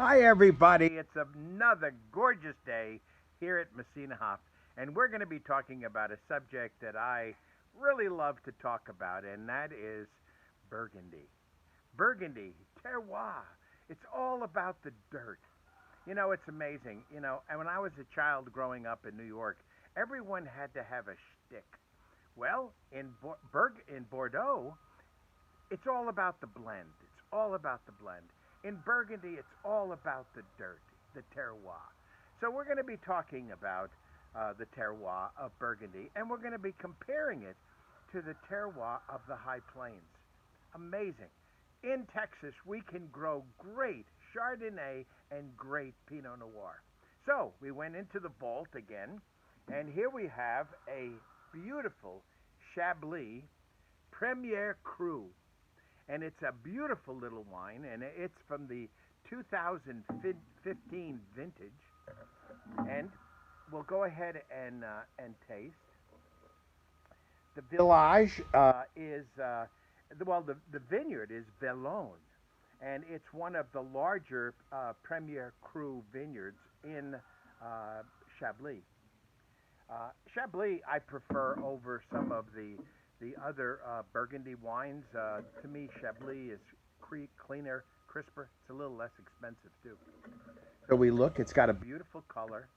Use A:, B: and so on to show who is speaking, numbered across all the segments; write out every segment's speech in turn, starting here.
A: Hi, everybody. It's another gorgeous day here at Messina Hof, and we're going to be talking about a subject that I really love to talk about, and that is Burgundy. Burgundy, terroir. It's all about the dirt. It's amazing. And when I was a child growing up in New York, everyone had to have a shtick. Well, in Bordeaux, it's all about the blend. It's all about the blend. In Burgundy, it's all about the dirt, the terroir. So we're going to be talking about the terroir of Burgundy, and we're going to be comparing it to the terroir of the High Plains. Amazing. In Texas, we can grow great Chardonnay and great Pinot Noir. So we went into the vault again, and here we have a beautiful Chablis Premier Cru, and it's a beautiful little wine, and it's from the 2015 vintage. And we'll go ahead and taste. The village is the vineyard is Vallone, and it's one of the larger Premier Cru vineyards in Chablis. Chablis I prefer over some of the other Burgundy wines. To me, Chablis is cleaner, crisper. It's a little less expensive too. So we look. It's got a beautiful color.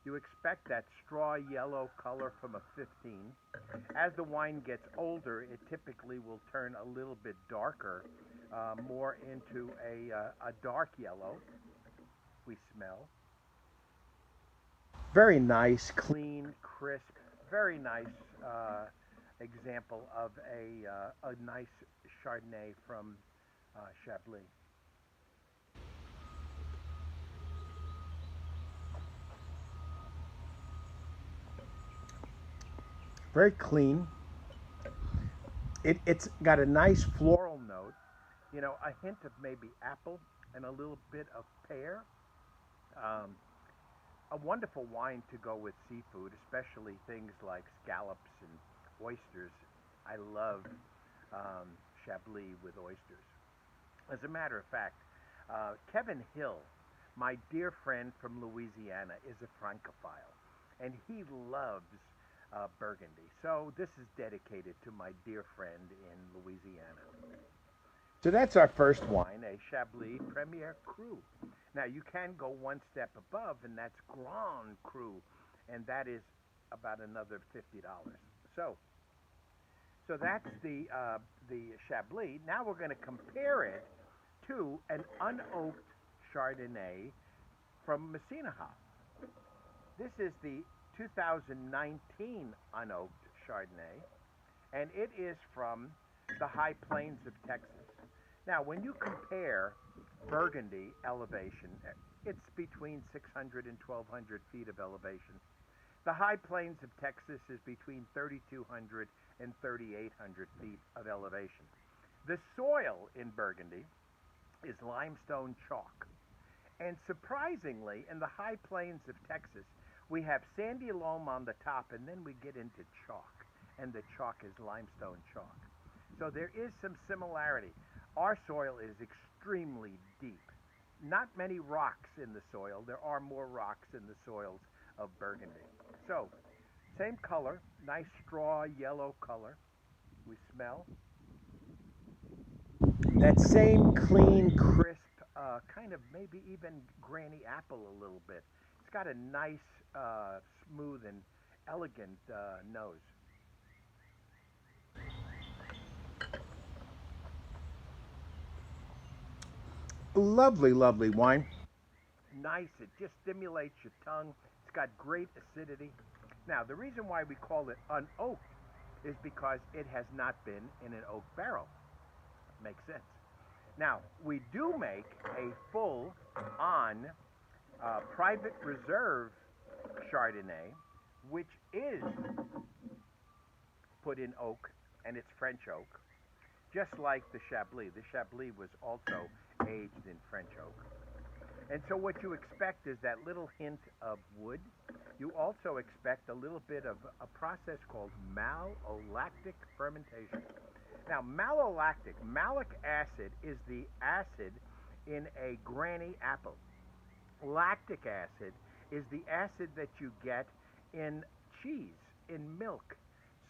A: You expect that straw yellow color from a 15. As the wine gets older, it typically will turn a little bit darker, more into a dark yellow. We smell. Very nice, clean, crisp, very nice example of a nice Chardonnay from Chablis. Very clean. It's got a nice floral note, a hint of maybe apple and a little bit of pear. Um, a wonderful wine to go with seafood, especially things like scallops and oysters. I love Chablis with oysters. As a matter of fact, Kevin Hill, my dear friend from Louisiana, is a Francophile, and he loves Burgundy. So this is dedicated to my dear friend in Louisiana. So that's our first wine, a Chablis Premier Cru. Now you can go one step above, and that's Grand Cru, and that is about another $50. So, so that's the Chablis. Now we're going to compare it to an unoaked Chardonnay from Messina Hof. This is the 2019 unoaked Chardonnay, and it is from the High Plains of Texas. Now, when you compare Burgundy elevation, it's between 600 and 1,200 feet of elevation. The High Plains of Texas is between 3,200 and 3,800 feet of elevation. The soil in Burgundy is limestone chalk. And surprisingly, in the High Plains of Texas, we have sandy loam on the top, and then we get into chalk, and the chalk is limestone chalk. So there is some similarity. Our soil is extremely deep. Not many rocks in the soil. There are more rocks in the soils of Burgundy. So, same color, nice straw yellow color. We smell. That same clean, crisp, kind of maybe even granny apple a little bit. It's got a nice, smooth and elegant nose. Lovely, lovely wine. Nice. It just stimulates your tongue. It's got great acidity. Now, the reason why we call it unoaked is because it has not been in an oak barrel. Makes sense. Now, we do make a full on private reserve Chardonnay, which is put in oak, and it's French oak, just like the Chablis. The Chablis was also aged in French oak. And so what you expect is that little hint of wood. You also expect a little bit of a process called malolactic fermentation. Now, malolactic, malic acid is the acid in a granny apple. Lactic acid is the acid that you get in cheese, in milk.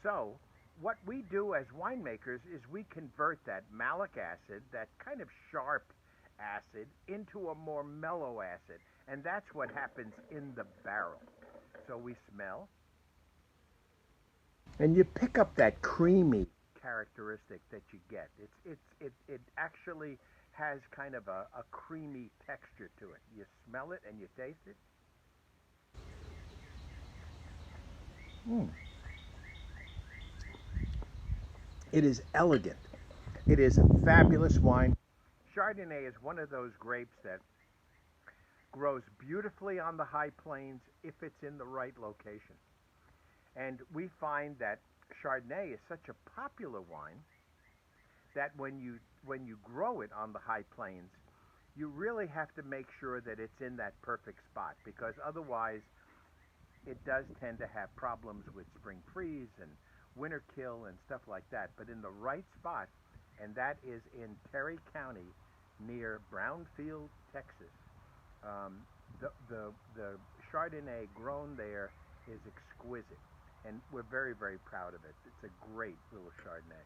A: So, what we do as winemakers is we convert that malic acid, that kind of sharp acid, into a more mellow acid. And that's what happens in the barrel. So we smell, and you pick up that creamy characteristic that you get. It actually has kind of a creamy texture to it. You smell it and you taste it. Mm. It is elegant. It is a fabulous wine. Chardonnay is one of those grapes that grows beautifully on the high plains if it's in the right location. And we find that Chardonnay is such a popular wine that when you grow it on the high plains, you really have to make sure that it's in that perfect spot because otherwise it does tend to have problems with spring freeze and winter kill and stuff like that. But in the right spot, and that is in Terry County near Brownfield, Texas. The Chardonnay grown there is exquisite, and we're very, very proud of it. It's a great little Chardonnay.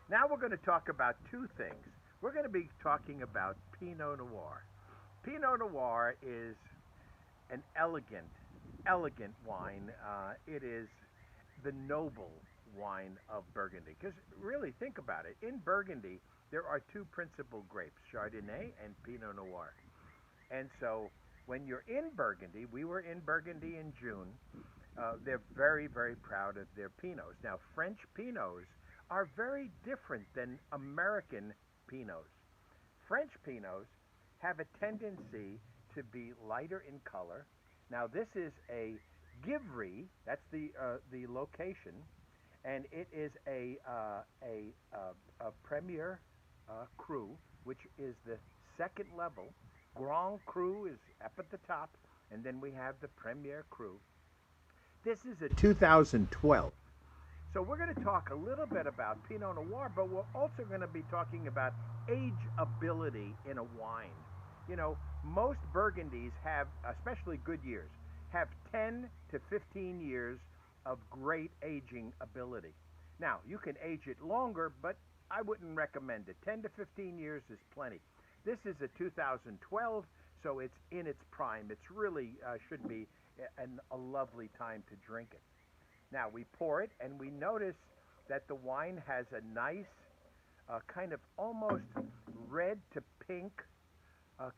A: Now we're going to talk about two things. We're going to be talking about Pinot Noir. Pinot Noir is an elegant wine. It is the noble wine of Burgundy. Because really, think about it. In Burgundy, there are two principal grapes, Chardonnay and Pinot Noir. And so when you're in Burgundy, we were in Burgundy in June, they're very, very proud of their Pinots. Now, French Pinots are very different than American Pinots. French Pinots have a tendency to be lighter in color. Now, this is a Givry, that's the location, and it is a Premier Cru, which is the second level. Grand Cru is up at the top, and then we have the Premier Cru. This is a 2012. So we're going to talk a little bit about Pinot Noir, but we're also going to be talking about ageability in a wine. You know, most Burgundies have, especially good years, have 10 to 15 years of great aging ability. Now, you can age it longer, but I wouldn't recommend it. 10 to 15 years is plenty. This is a 2012, so it's in its prime. It's really should be a lovely time to drink it. Now, we pour it, and we notice that the wine has a nice kind of almost red to pink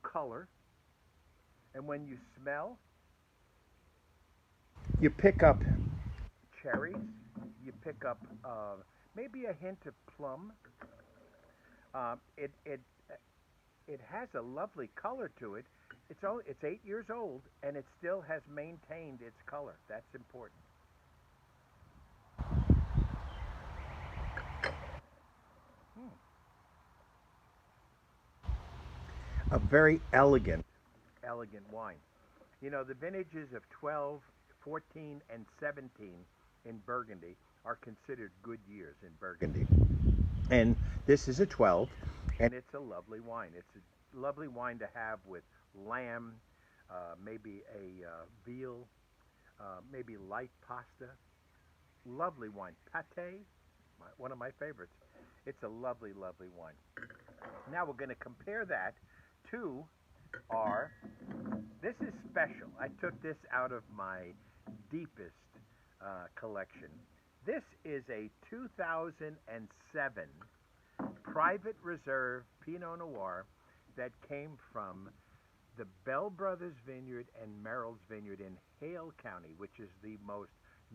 A: color. And when you smell, you pick up cherries, you pick up maybe a hint of plum. Uh, it it it has a lovely color to it. It's 8 years old, and it still has maintained its color. That's important. Hmm. A very elegant wine. You know, the vintages of 12, 14, and 17 in Burgundy are considered good years in Burgundy. And this is a 12, and it's a lovely wine. It's a lovely wine to have with lamb, maybe a veal, maybe light pasta. Lovely wine. Pate, one of my favorites. It's a lovely, lovely wine. Now we're going to compare that to our. This is special. I took this out of my deepest collection. This is a 2007 private reserve Pinot Noir that came from the Bell Brothers Vineyard and Merrill's Vineyard in Hale County, which is the most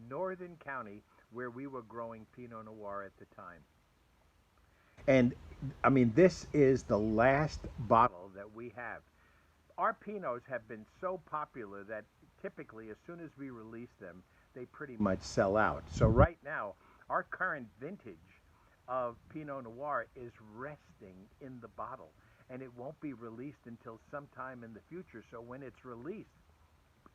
A: northern county where we were growing Pinot Noir at the time. And I mean, this is the last bottle that we have. Our Pinots have been so popular that typically, as soon as we release them, they pretty much sell out. So right now, our current vintage of Pinot Noir is resting in the bottle, and it won't be released until sometime in the future. So when it's released,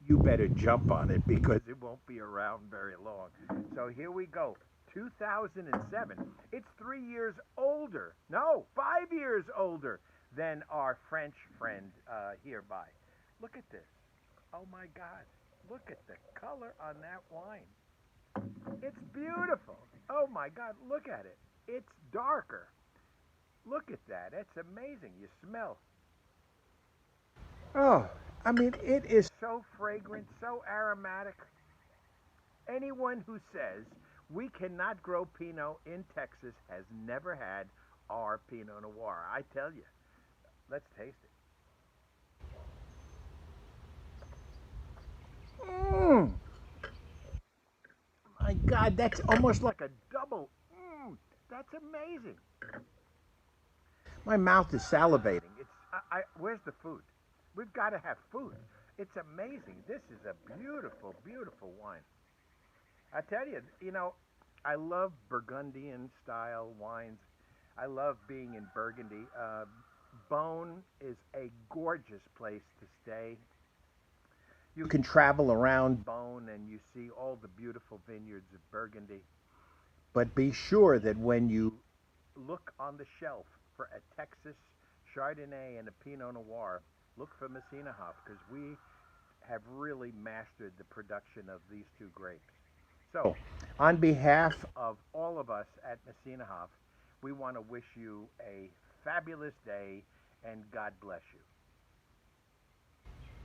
A: you better jump on it because it won't be around very long. So here we go. 2007. It's 3 years older. No, 5 years older than our French friend hereby. Look at this. Oh my God. Look at the color on that wine. It's beautiful. Oh my God. Look at it. It's darker. Look at that. It's amazing. You smell. Oh, I mean, it is so fragrant, so aromatic. Anyone who says we cannot grow Pinot in Texas has never had our Pinot Noir. I tell you, let's taste it. Mmm. My God, that's almost like a double. Mmm. That's amazing. My mouth is salivating. Where's the food? We've got to have food. It's amazing. This is a beautiful, beautiful wine. I tell you, I love Burgundian style wines. I love being in Burgundy. Beaune is a gorgeous place to stay. You can travel around Beaune and you see all the beautiful vineyards of Burgundy. But be sure that when you look on the shelf for a Texas Chardonnay and a Pinot Noir, look for Messinahof because we have really mastered the production of these two grapes. So, on behalf of all of us at Messinahof, we want to wish you a fabulous day and God bless you.